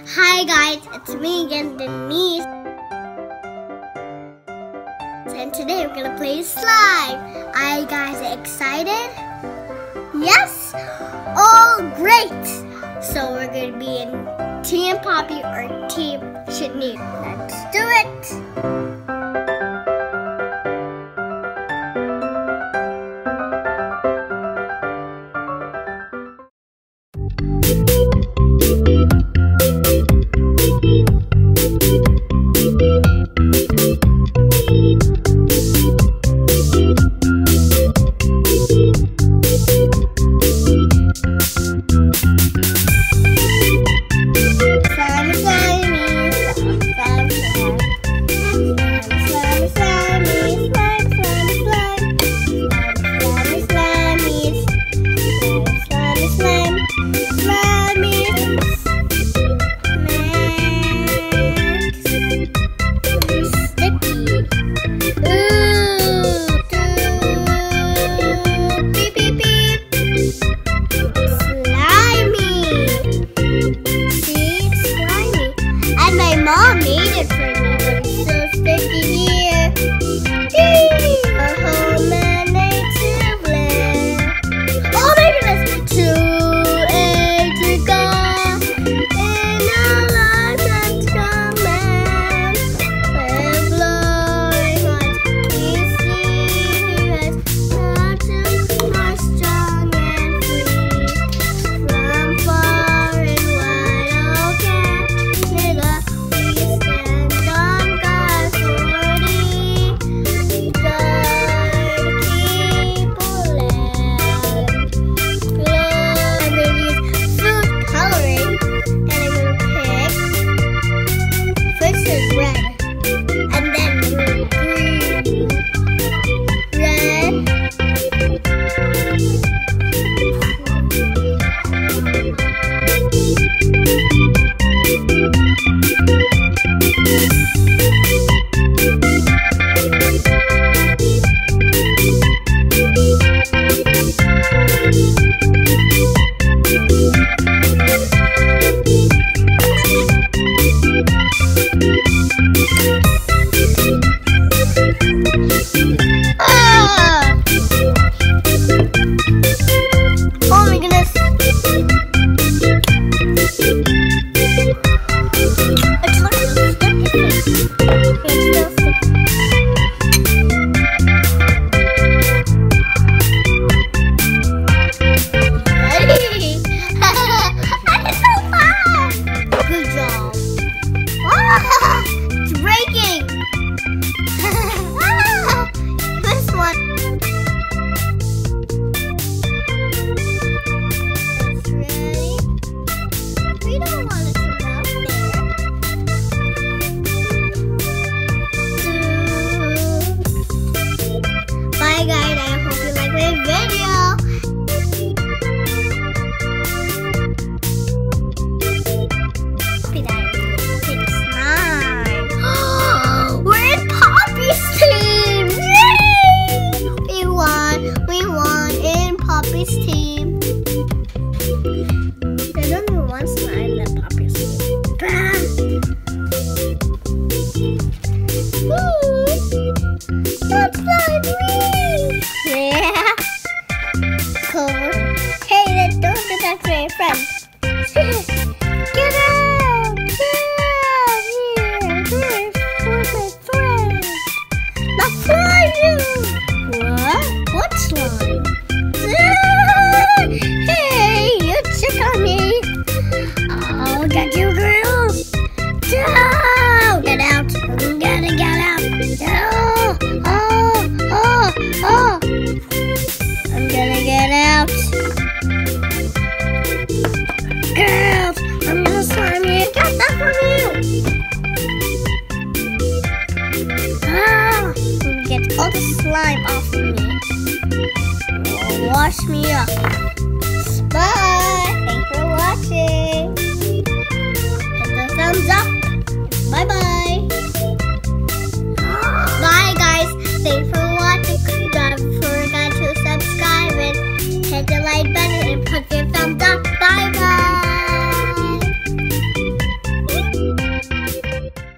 Hi guys, it's me again, Denise. And today we're gonna play slime. Are you guys excited? Yes? Oh, great! So we're gonna be in Team Poppy or Team Shanique. Let's do it! Mom made it for me, but it's so sticky here. A whole native land. Oh my goodness! 2 eggs to go in a license command. We're blowing on easy as how to more strong and free from far and wide. Canada. Team. There's only one slime that Poppy's team. That's slime me! Yeah. Cool. Hey, let's don't do that for your friends. Get out! Get out! Here for my friends. Not slime you! What? What slime? Hey, you check on me. I'll get you, girls. Down. Get out. I'm gonna get out. Oh. I'm gonna get out. Girls, I'm gonna slime you. Get that from you. Get all the slime off of me. Wash me up. Bye. Thanks for watching. Hit the thumbs up. Bye-bye. Bye, guys. Thanks for watching. Don't forget to subscribe and hit the like button and put your thumbs up. Bye-bye.